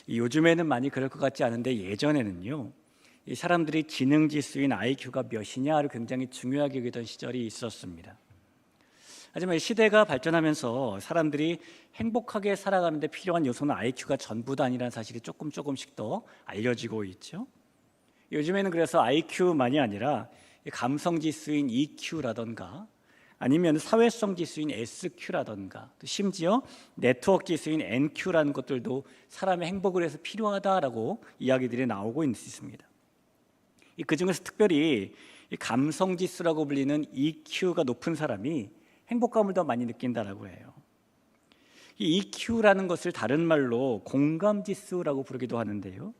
요즘에는 많이 그럴 것 같지 않은데 예전에는요, 이 사람들이 지능 지수인 IQ가 몇이냐를 굉장히 중요하게 여기던 시절이 있었습니다. 하지만 시대가 발전하면서 사람들이 행복하게 살아가는 데 필요한 요소는 IQ가 전부도 아니라는 사실이 조금씩 더 알려지고 있죠. 요즘에는 그래서 IQ만이 아니라 감성 지수인 EQ라던가 아니면 사회성 지수인 SQ라던가 또 심지어 네트워크 지수인 NQ라는 것들도 사람의 행복을 위해서 필요하다라고 이야기들이 나오고 있습니다. 그 중에서 특별히 이 감성 지수라고 불리는 EQ가 높은 사람이 행복감을 더 많이 느낀다라고 해요. 이 EQ라는 것을 다른 말로 공감 지수라고 부르기도 하는데요.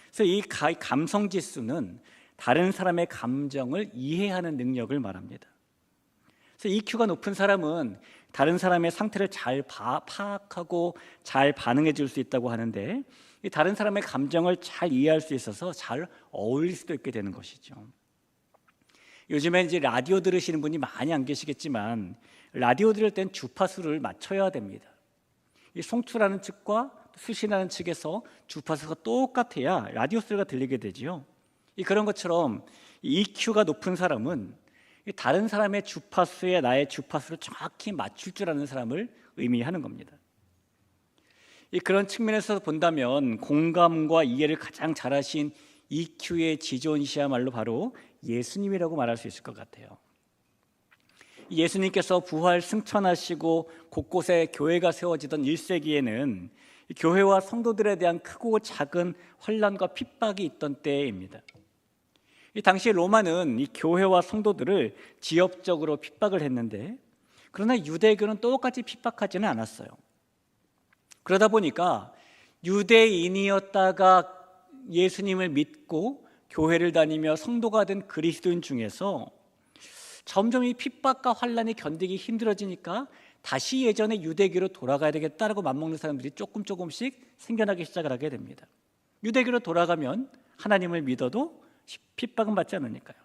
그래서 이 감성 지수는 다른 사람의 감정을 이해하는 능력을 말합니다. 그래서 EQ가 높은 사람은 다른 사람의 상태를 잘 파악하고 잘 반응해 줄 수 있다고 하는데, 다른 사람의 감정을 잘 이해할 수 있어서 잘 어울릴 수도 있게 되는 것이죠. 요즘에 이제 라디오 들으시는 분이 많이 안 계시겠지만 라디오 들을 땐 주파수를 맞춰야 됩니다. 이 송출하는 측과 수신하는 측에서 주파수가 똑같아야 라디오 소리가 들리게 되지요. 그런 것처럼 EQ가 높은 사람은 다른 사람의 주파수에 나의 주파수를 정확히 맞출 줄 아는 사람을 의미하는 겁니다. 그런 측면에서 본다면 공감과 이해를 가장 잘하신 EQ의 지존이시야말로 바로 예수님이라고 말할 수 있을 것 같아요. 예수님께서 부활 승천하시고 곳곳에 교회가 세워지던 1세기에는 교회와 성도들에 대한 크고 작은 환난과 핍박이 있던 때입니다. 이 당시 로마는 이 교회와 성도들을 지역적으로 핍박을 했는데, 그러나 유대교는 똑같이 핍박하지는 않았어요. 그러다 보니까 유대인이었다가 예수님을 믿고 교회를 다니며 성도가 된 그리스도인 중에서 점점 이 핍박과 환난이 견디기 힘들어지니까 다시 예전의 유대교로 돌아가야 되겠다라고 맘먹는 사람들이 조금씩 생겨나기 시작을 하게 됩니다. 유대교로 돌아가면 하나님을 믿어도 핍박은 받지 않으니까요.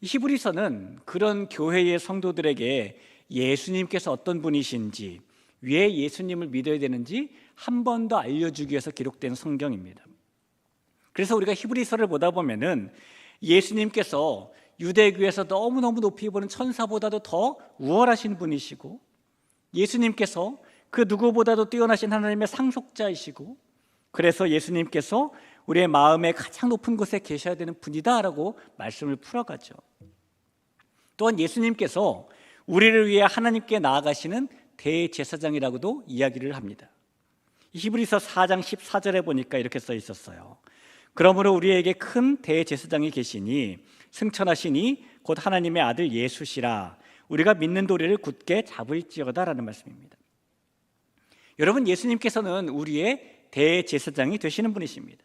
히브리서는 그런 교회의 성도들에게 예수님께서 어떤 분이신지, 왜 예수님을 믿어야 되는지 한 번 더 알려주기 위해서 기록된 성경입니다. 그래서 우리가 히브리서를 보다 보면은 예수님께서 유대교에서 너무너무 높이 보는 천사보다도 더 우월하신 분이시고, 예수님께서 그 누구보다도 뛰어나신 하나님의 상속자이시고, 그래서 예수님께서 우리의 마음의 가장 높은 곳에 계셔야 되는 분이다라고 말씀을 풀어가죠. 또한 예수님께서 우리를 위해 하나님께 나아가시는 대제사장이라고도 이야기를 합니다. 히브리서 4장 14절에 보니까 이렇게 써 있었어요. 그러므로 우리에게 큰 대제사장이 계시니 승천하시니 곧 하나님의 아들 예수시라. 우리가 믿는 도리를 굳게 잡을지어다 라는 말씀입니다. 여러분, 예수님께서는 우리의 대제사장이 되시는 분이십니다.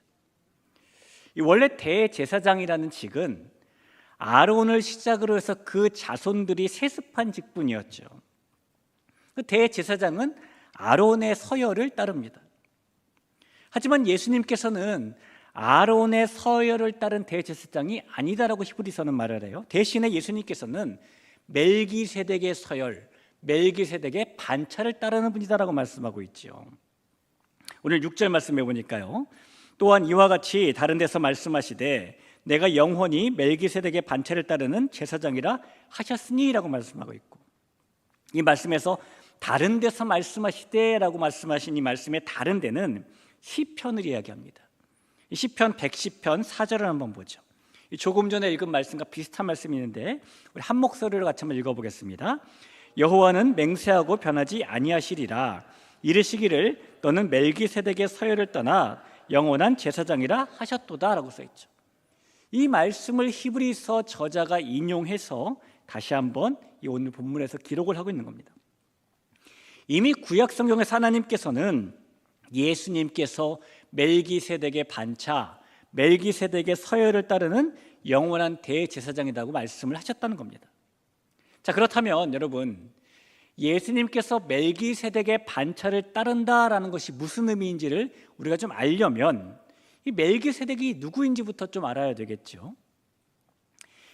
원래 대제사장이라는 직은 아론을 시작으로 해서 그 자손들이 세습한 직분이었죠. 그 대제사장은 아론의 서열을 따릅니다. 하지만 예수님께서는 아론의 서열을 따른 대제사장이 아니다라고 히브리서는 말을 해요. 대신에 예수님께서는 멜기세덱의 서열, 멜기세덱의 반차를 따르는 분이다라고 말씀하고 있죠. 오늘 6절 말씀해 보니까요, 또한 이와 같이 다른 데서 말씀하시되 내가 영원히 멜기세덱의 반차를 따르는 제사장이라 하셨으니 라고 말씀하고 있고, 이 말씀에서 다른 데서 말씀하시되 라고 말씀하신 이 말씀의 다른 데는 시편을 이야기합니다. 시편 110편 4절을 한번 보죠. 조금 전에 읽은 말씀과 비슷한 말씀이 있는데 우리 한 목소리로 같이 한번 읽어보겠습니다. 여호와는 맹세하고 변하지 아니하시리라. 이르시기를 너는 멜기세덱의 서열을 떠나 영원한 제사장이라 하셨도다 라고 써있죠. 이 말씀을 히브리서 저자가 인용해서 다시 한번 이 오늘 본문에서 기록을 하고 있는 겁니다. 이미 구약 성경에서 하나님께서는 예수님께서 멜기세덱의 반차, 멜기세덱의 서열을 따르는 영원한 대제사장이라고 말씀을 하셨다는 겁니다. 자, 그렇다면 여러분, 예수님께서 멜기세덱의 반차를 따른다라는 것이 무슨 의미인지를 우리가 좀 알려면 이 멜기세덱이 누구인지부터 좀 알아야 되겠죠.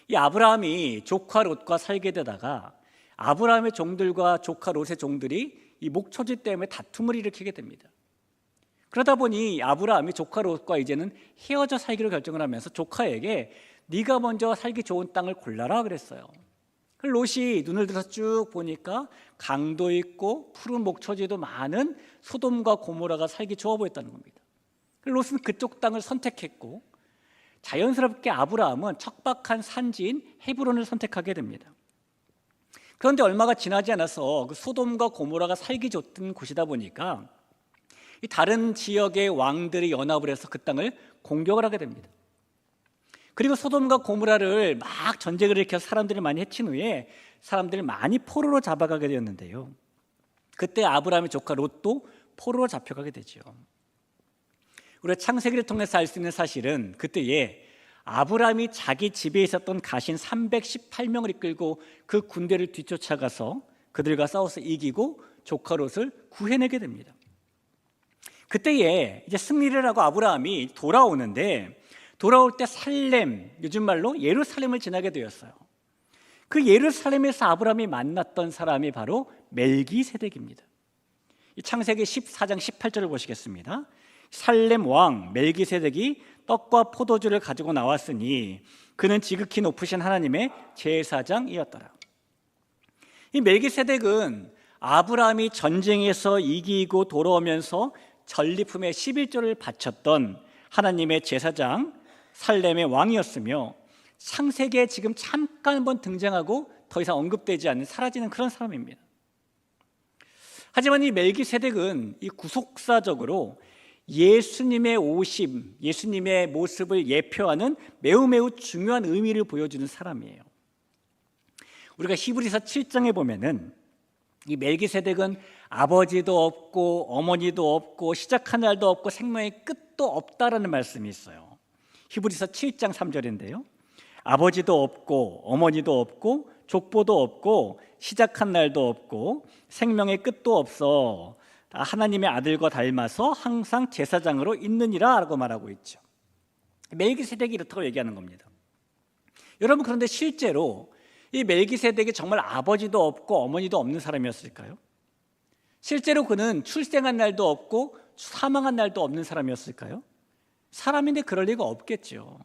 이 아브라함이 조카 롯과 살게 되다가 아브라함의 종들과 조카 롯의 종들이 이 목초지 때문에 다툼을 일으키게 됩니다. 그러다 보니 아브라함이 조카 롯과 이제는 헤어져 살기로 결정을 하면서 조카에게 네가 먼저 살기 좋은 땅을 골라라 그랬어요. 롯이 눈을 들어서 쭉 보니까 강도 있고 푸른 목초지도 많은 소돔과 고모라가 살기 좋아 보였다는 겁니다. 롯은 그쪽 땅을 선택했고 자연스럽게 아브라함은 척박한 산지인 헤브론을 선택하게 됩니다. 그런데 얼마가 지나지 않아서 그 소돔과 고모라가 살기 좋던 곳이다 보니까 이 다른 지역의 왕들이 연합을 해서 그 땅을 공격을 하게 됩니다. 그리고 소돔과 고모라를 막 전쟁을 일으켜서 사람들을 많이 해친 후에 사람들을 많이 포로로 잡아가게 되었는데요. 그때 아브라함의 조카 롯도 포로로 잡혀가게 되죠. 우리가 창세기를 통해서 알 수 있는 사실은 그때에 아브라함이 자기 집에 있었던 가신 318명을 이끌고 그 군대를 뒤쫓아가서 그들과 싸워서 이기고 조카 롯을 구해내게 됩니다. 그때에 이제 승리를 하고 아브라함이 돌아오는데 돌아올 때 살렘, 요즘 말로 예루살렘을 지나게 되었어요. 그 예루살렘에서 아브라함이 만났던 사람이 바로 멜기세덱입니다. 이 창세기 14장 18절을 보시겠습니다. 살렘 왕 멜기세덱이 떡과 포도주를 가지고 나왔으니 그는 지극히 높으신 하나님의 제사장이었더라. 이 멜기세덱은 아브라함이 전쟁에서 이기고 돌아오면서 전리품의 11조를 바쳤던 하나님의 제사장 살렘의 왕이었으며 창세기에 지금 잠깐 한번 등장하고 더 이상 언급되지 않는 사라지는 그런 사람입니다. 하지만 이 멜기세덱은 이 구속사적으로 예수님의 오심, 예수님의 모습을 예표하는 매우 중요한 의미를 보여주는 사람이에요. 우리가 히브리서 7장에 보면은 이 멜기세덱은 아버지도 없고 어머니도 없고 시작한 날도 없고 생명의 끝도 없다라는 말씀이 있어요. 히브리서 7장 3절인데요. 아버지도 없고 어머니도 없고 족보도 없고 시작한 날도 없고 생명의 끝도 없어 하나님의 아들과 닮아서 항상 제사장으로 있느니라 라고 말하고 있죠. 멜기세덱이 이렇다고 얘기하는 겁니다. 여러분, 그런데 실제로 이 멜기세덱이 정말 아버지도 없고 어머니도 없는 사람이었을까요? 실제로 그는 출생한 날도 없고 사망한 날도 없는 사람이었을까요? 사람인데 그럴 리가 없겠죠.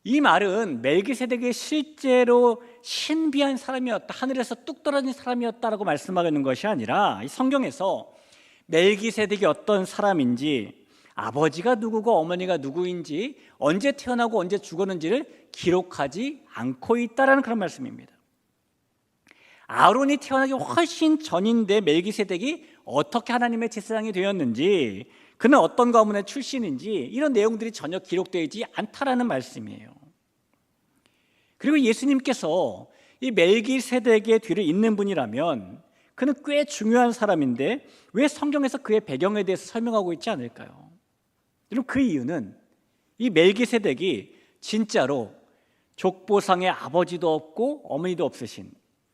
이 말은 멜기세덱이 실제로 신비한 사람이었다, 하늘에서 뚝 떨어진 사람이었다라고 말씀하는 것이 아니라 이 성경에서 멜기세덱이 어떤 사람인지, 아버지가 누구고 어머니가 누구인지, 언제 태어나고 언제 죽었는지를 기록하지 않고 있다라는 그런 말씀입니다. 아론이 태어나기 훨씬 전인데 멜기세덱이 어떻게 하나님의 제사장이 되었는지, 그는 어떤 가문의 출신인지 이런 내용들이 전혀 기록되지 않다라는 말씀이에요. 그리고 예수님께서 이 멜기세덱의 뒤를 잇는 분이라면 그는 꽤 중요한 사람인데 왜 성경에서 그의 배경에 대해서 설명하고 있지 않을까요? 여러분, 그 이유는 이 멜기세덱이 진짜로 족보상의 아버지도 없고 어머니도 없으신,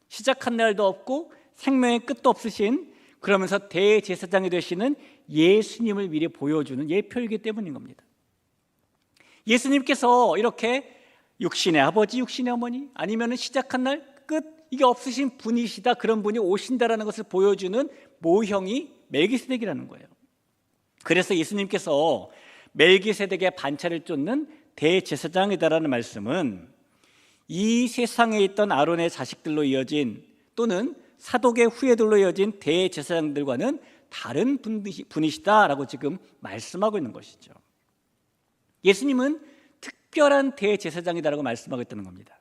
시작한 날도 없고 생명의 끝도 없으신, 그러면서 대제사장이 되시는 예수님을 미리 보여주는 예표이기 때문인 겁니다. 예수님께서 이렇게 육신의 아버지, 육신의 어머니, 아니면 시작한 날 끝, 이게 없으신 분이시다, 그런 분이 오신다라는 것을 보여주는 모형이 멜기세덱이라는 거예요. 그래서 예수님께서 멜기세덱의 반차를 쫓는 대제사장이다라는 말씀은 이 세상에 있던 아론의 자식들로 이어진, 또는 사독의 후예들로 이어진 대제사장들과는 다른 분이시다라고 지금 말씀하고 있는 것이죠. 예수님은 특별한 대제사장이다라고 말씀하고 있다는 겁니다.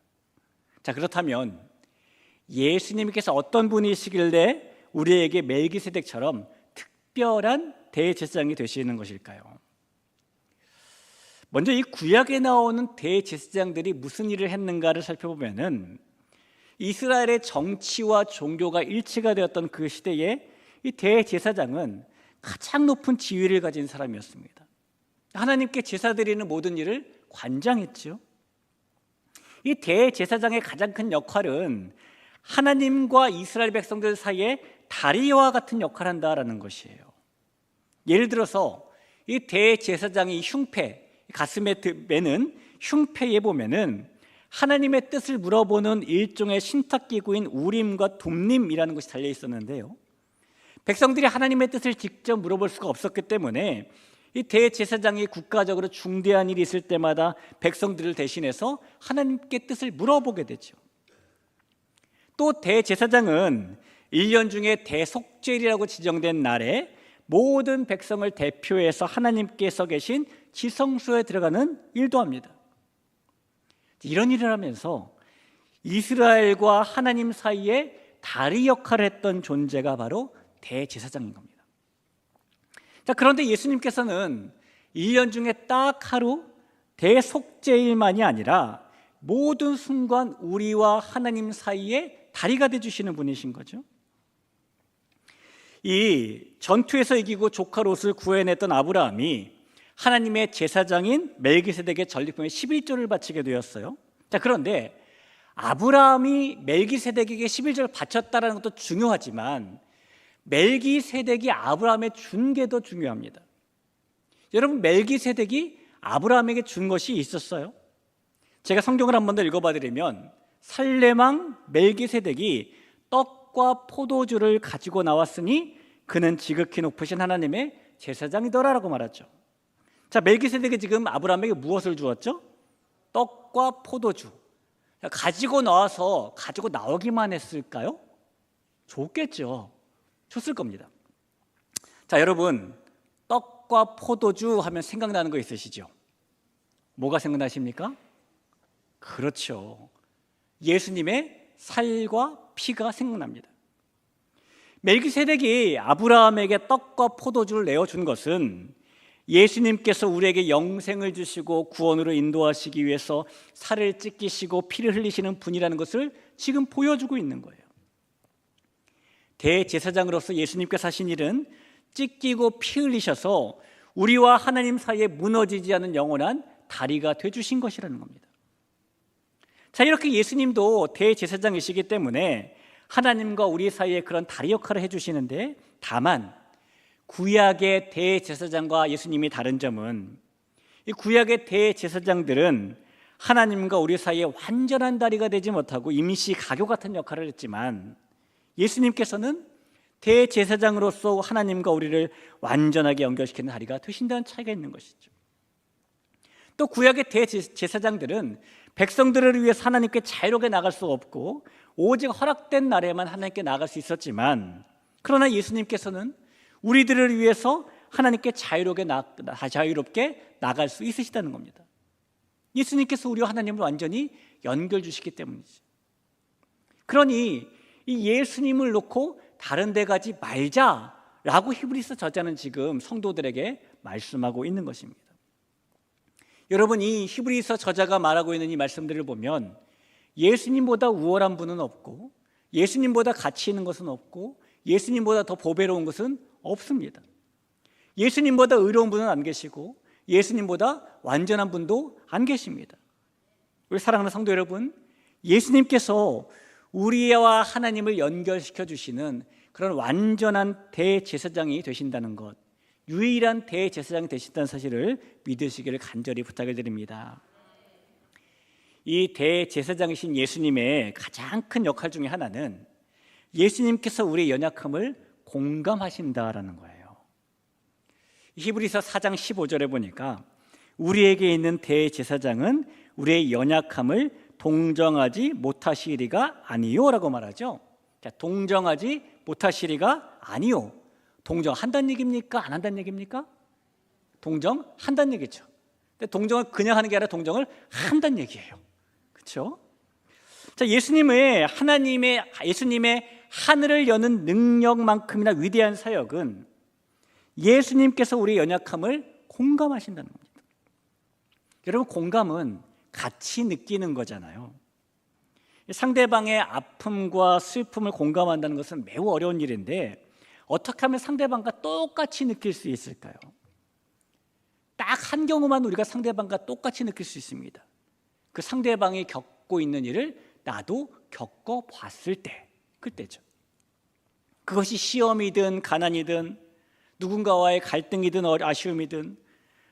자, 그렇다면 예수님께서 어떤 분이시길래 우리에게 멜기세덱처럼 특별한 대제사장이 되시는 것일까요? 먼저 이 구약에 나오는 대제사장들이 무슨 일을 했는가를 살펴보면은 이스라엘의 정치와 종교가 일치가 되었던 그 시대에 이 대제사장은 가장 높은 지위를 가진 사람이었습니다. 하나님께 제사 드리는 모든 일을 관장했죠. 이 대제사장의 가장 큰 역할은 하나님과 이스라엘 백성들 사이에 다리와 같은 역할을 한다라는 것이에요. 예를 들어서 이 대제사장이 흉패, 가슴에 매는 흉패에 보면은 하나님의 뜻을 물어보는 일종의 신탁기구인 우림과 둠림이라는 것이 달려 있었는데요, 백성들이 하나님의 뜻을 직접 물어볼 수가 없었기 때문에 이 대제사장이 국가적으로 중대한 일이 있을 때마다 백성들을 대신해서 하나님께 뜻을 물어보게 되죠. 또 대제사장은 1년 중에 대속죄일이라고 지정된 날에 모든 백성을 대표해서 하나님께서 계신 지성소에 들어가는 일도 합니다. 이런 일을 하면서 이스라엘과 하나님 사이에 다리 역할을 했던 존재가 바로 대제사장인 겁니다. 자, 그런데 예수님께서는 1년 중에 딱 하루 대속죄일만이 아니라 모든 순간 우리와 하나님 사이에 다리가 되어주시는 분이신 거죠. 이 전투에서 이기고 조카 롯을 구해냈던 아브라함이 하나님의 제사장인 멜기세덱의 전리품의 11조를 바치게 되었어요. 자, 그런데 아브라함이 멜기세덱에게 11조를 바쳤다는 것도 중요하지만 멜기세덱이 아브라함에 준 게 더 중요합니다. 여러분, 멜기세덱이 아브라함에게 준 것이 있었어요. 제가 성경을 한 번 더 읽어봐 드리면 살레망 멜기세덱이 떡과 포도주를 가지고 나왔으니 그는 지극히 높으신 하나님의 제사장이더라라고 말하죠. 자, 멜기세덱이 지금 아브라함에게 무엇을 주었죠? 떡과 포도주. 가지고 나와서 가지고 나오기만 했을까요? 줬겠죠. 줬을 겁니다. 자, 여러분, 떡과 포도주 하면 생각나는 거 있으시죠? 뭐가 생각나십니까? 그렇죠. 예수님의 살과 피가 생각납니다. 멜기세덱이 아브라함에게 떡과 포도주를 내어준 것은 예수님께서 우리에게 영생을 주시고 구원으로 인도하시기 위해서 살을 찢기시고 피를 흘리시는 분이라는 것을 지금 보여주고 있는 거예요. 대제사장으로서 예수님께서 하신 일은 찢기고 피 흘리셔서 우리와 하나님 사이에 무너지지 않은 영원한 다리가 되어주신 것이라는 겁니다. 자, 이렇게 예수님도 대제사장이시기 때문에 하나님과 우리 사이에 그런 다리 역할을 해주시는데, 다만 구약의 대제사장과 예수님이 다른 점은 이 구약의 대제사장들은 하나님과 우리 사이에 완전한 다리가 되지 못하고 임시 가교 같은 역할을 했지만 예수님께서는 대제사장으로서 하나님과 우리를 완전하게 연결시키는 다리가 되신다는 차이가 있는 것이죠. 또 구약의 대제사장들은 백성들을 위해서 하나님께 자유롭게 나갈 수 없고 오직 허락된 날에만 하나님께 나갈 수 있었지만, 그러나 예수님께서는 우리들을 위해서 하나님께 자유롭게 나갈 수 있으시다는 겁니다. 예수님께서 우리와 하나님을 완전히 연결 주시기 때문이죠. 그러니 이 예수님을 놓고 다른 데 가지 말자라고 히브리서 저자는 지금 성도들에게 말씀하고 있는 것입니다. 여러분, 이 히브리서 저자가 말하고 있는 이 말씀들을 보면 예수님보다 우월한 분은 없고 예수님보다 가치 있는 것은 없고 예수님보다 더 보배로운 것은 없습니다. 예수님보다 의로운 분은 안 계시고 예수님보다 완전한 분도 안 계십니다. 우리 사랑하는 성도 여러분, 예수님께서 우리와 하나님을 연결시켜 주시는 그런 완전한 대제사장이 되신다는 것, 유일한 대제사장이 되신다는 사실을 믿으시기를 간절히 부탁을 드립니다. 이 대제사장이신 예수님의 가장 큰 역할 중에 하나는 예수님께서 우리의 연약함을 공감하신다라는 거예요. 히브리서 4장 15절에 보니까 우리에게 있는 대제사장은 우리의 연약함을 동정하지 못하시리가 아니요라고 말하죠. 자, 동정하지 못하시리가 아니요. 동정한다는 얘기입니까? 안 한다는 얘기입니까? 동정한다는 얘기죠. 근데 동정을 그냥 하는 게 아니라 동정을 한다는 얘기예요. 그렇죠? 자, 예수님의 하늘을 여는 능력만큼이나 위대한 사역은 예수님께서 우리의 연약함을 공감하신다는 겁니다. 여러분, 공감은 같이 느끼는 거잖아요. 상대방의 아픔과 슬픔을 공감한다는 것은 매우 어려운 일인데 어떻게 하면 상대방과 똑같이 느낄 수 있을까요? 딱 한 경우만 우리가 상대방과 똑같이 느낄 수 있습니다. 그 상대방이 겪고 있는 일을 나도 겪어봤을 때, 그때죠. 그것이 시험이든 가난이든 누군가와의 갈등이든 아쉬움이든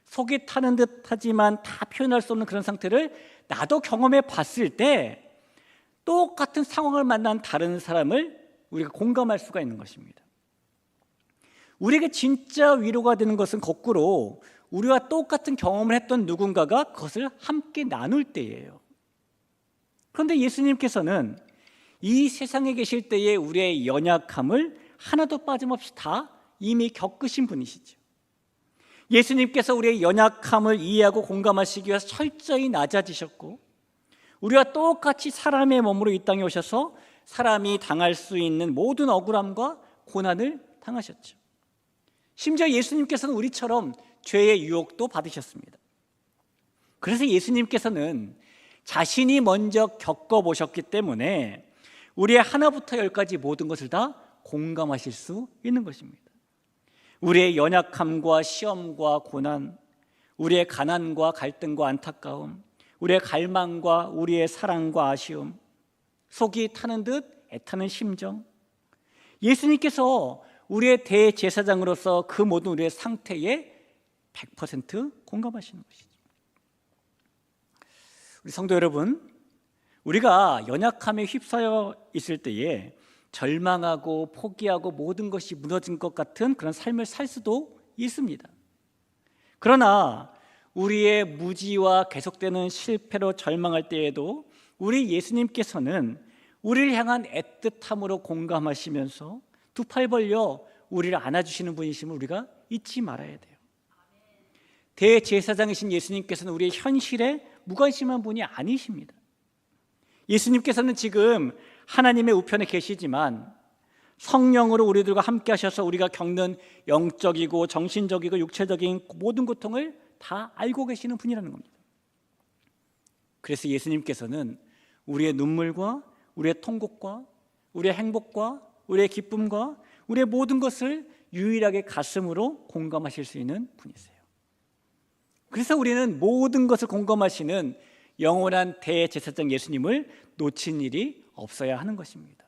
속이 타는 듯 하지만 다 표현할 수 없는 그런 상태를 나도 경험해 봤을 때 똑같은 상황을 만난 다른 사람을 우리가 공감할 수가 있는 것입니다. 우리에게 진짜 위로가 되는 것은 거꾸로 우리와 똑같은 경험을 했던 누군가가 그것을 함께 나눌 때예요. 그런데 예수님께서는 이 세상에 계실 때의 우리의 연약함을 하나도 빠짐없이 다 이미 겪으신 분이시죠. 예수님께서 우리의 연약함을 이해하고 공감하시기 위해서 철저히 낮아지셨고, 우리와 똑같이 사람의 몸으로 이 땅에 오셔서 사람이 당할 수 있는 모든 억울함과 고난을 당하셨죠. 심지어 예수님께서는 우리처럼 죄의 유혹도 받으셨습니다. 그래서 예수님께서는 자신이 먼저 겪어보셨기 때문에 우리의 하나부터 열까지 모든 것을 다 공감하실 수 있는 것입니다. 우리의 연약함과 시험과 고난, 우리의 가난과 갈등과 안타까움, 우리의 갈망과 우리의 사랑과 아쉬움, 속이 타는 듯 애타는 심정, 예수님께서 우리의 대제사장으로서 그 모든 우리의 상태에 100% 공감하시는 것이죠. 우리 성도 여러분, 우리가 연약함에 휩싸여 있을 때에 절망하고 포기하고 모든 것이 무너진 것 같은 그런 삶을 살 수도 있습니다. 그러나 우리의 무지와 계속되는 실패로 절망할 때에도 우리 예수님께서는 우리를 향한 애틋함으로 공감하시면서 두 팔 벌려 우리를 안아주시는 분이심을 우리가 잊지 말아야 돼요. 대제사장이신 예수님께서는 우리의 현실에 무관심한 분이 아니십니다. 예수님께서는 지금 하나님의 우편에 계시지만 성령으로 우리들과 함께 하셔서 우리가 겪는 영적이고 정신적이고 육체적인 모든 고통을 다 알고 계시는 분이라는 겁니다. 그래서 예수님께서는 우리의 눈물과 우리의 통곡과 우리의 행복과 우리의 기쁨과 우리의 모든 것을 유일하게 가슴으로 공감하실 수 있는 분이세요. 그래서 우리는 모든 것을 공감하시는 영원한 대제사장 예수님을 놓친 일이 없어야 하는 것입니다.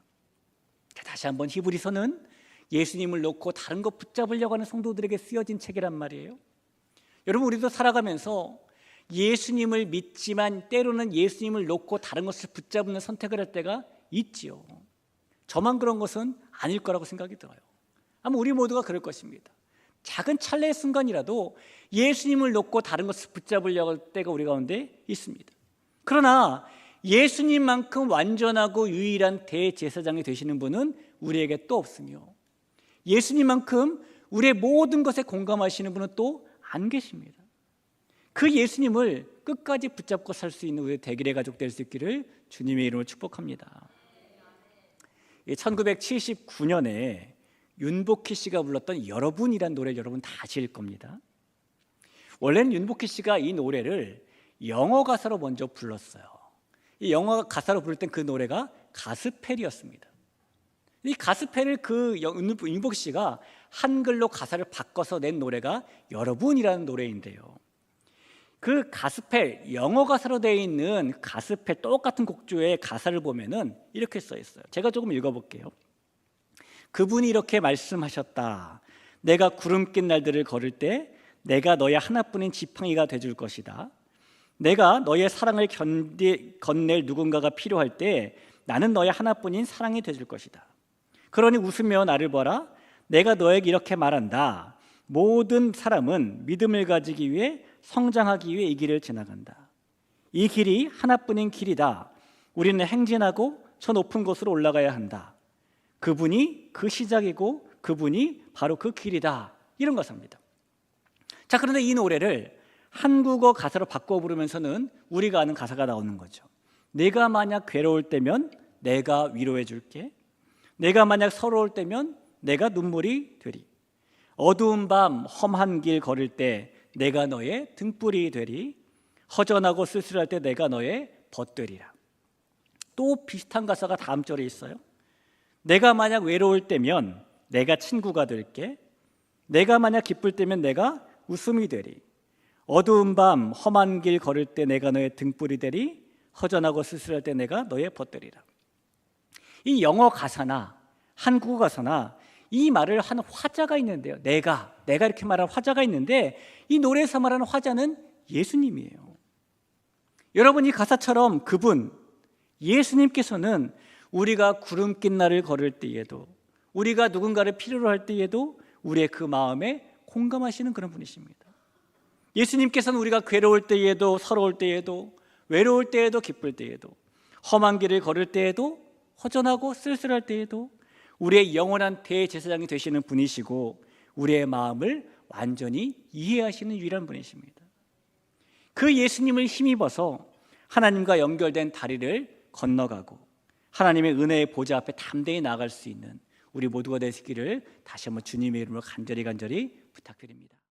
다시 한번 히브리서는 예수님을 놓고 다른 것 붙잡으려고 하는 성도들에게 쓰여진 책이란 말이에요. 여러분, 우리도 살아가면서 예수님을 믿지만 때로는 예수님을 놓고 다른 것을 붙잡는 선택을 할 때가 있지요. 저만 그런 것은 아닐 거라고 생각이 들어요. 아마 우리 모두가 그럴 것입니다. 작은 찰나의 순간이라도 예수님을 놓고 다른 것을 붙잡으려고 할 때가 우리 가운데 있습니다. 그러나 예수님만큼 완전하고 유일한 대제사장이 되시는 분은 우리에게 또 없으며, 예수님만큼 우리의 모든 것에 공감하시는 분은 또 안 계십니다. 그 예수님을 끝까지 붙잡고 살 수 있는 우리 대길의 가족 될 수 있기를 주님의 이름으로 축복합니다. 1979년에 윤복희 씨가 불렀던 여러분이란 노래 여러분 다 아실 겁니다. 원래는 윤복희 씨가 이 노래를 영어 가사로 먼저 불렀어요. 이 영어 가사로 부를 땐 그 노래가 가스펠이었습니다. 이 가스펠을 윤복희 씨가 한글로 가사를 바꿔서 낸 노래가 여러분이라는 노래인데요. 그 가스펠, 영어 가사로 되어 있는 가스펠 똑같은 곡조의 가사를 보면은 이렇게 써 있어요. 제가 조금 읽어볼게요. 그분이 이렇게 말씀하셨다. 내가 구름 낀 날들을 걸을 때 내가 너의 하나뿐인 지팡이가 돼줄 것이다. 내가 너의 사랑을 건넬 누군가가 필요할 때 나는 너의 하나뿐인 사랑이 돼줄 것이다. 그러니 웃으며 나를 보라. 내가 너에게 이렇게 말한다. 모든 사람은 믿음을 가지기 위해 성장하기 위해 이 길을 지나간다. 이 길이 하나뿐인 길이다. 우리는 행진하고 저 높은 곳으로 올라가야 한다. 그분이 그 시작이고 그분이 바로 그 길이다. 이런 가사입니다. 자, 그런데 이 노래를 한국어 가사로 바꿔 부르면서는 우리가 아는 가사가 나오는 거죠. 내가 만약 괴로울 때면 내가 위로해 줄게. 내가 만약 서러울 때면 내가 눈물이 되리. 어두운 밤 험한 길 걸을 때 내가 너의 등불이 되리. 허전하고 쓸쓸할 때 내가 너의 벗되리라. 또 비슷한 가사가 다음 절에 있어요. 내가 만약 외로울 때면 내가 친구가 될게. 내가 만약 기쁠 때면 내가 웃음이 되리. 어두운 밤 험한 길 걸을 때 내가 너의 등불이 되리. 허전하고 쓸쓸할 때 내가 너의 벗되리라. 이 영어 가사나 한국어 가사나 이 말을 하는 화자가 있는데요. 내가 이렇게 말하는 화자가 있는데 이 노래에서 말하는 화자는 예수님이에요. 여러분, 이 가사처럼 그분 예수님께서는 우리가 구름 낀 날을 걸을 때에도, 우리가 누군가를 필요로 할 때에도, 우리의 그 마음에 공감하시는 그런 분이십니다. 예수님께서는 우리가 괴로울 때에도, 서러울 때에도, 외로울 때에도, 기쁠 때에도, 험한 길을 걸을 때에도, 허전하고 쓸쓸할 때에도 우리의 영원한 대제사장이 되시는 분이시고 우리의 마음을 완전히 이해하시는 유일한 분이십니다. 그 예수님을 힘입어서 하나님과 연결된 다리를 건너가고 하나님의 은혜의 보좌 앞에 담대히 나아갈 수 있는 우리 모두가 되시기를 다시 한번 주님의 이름으로 간절히 부탁드립니다.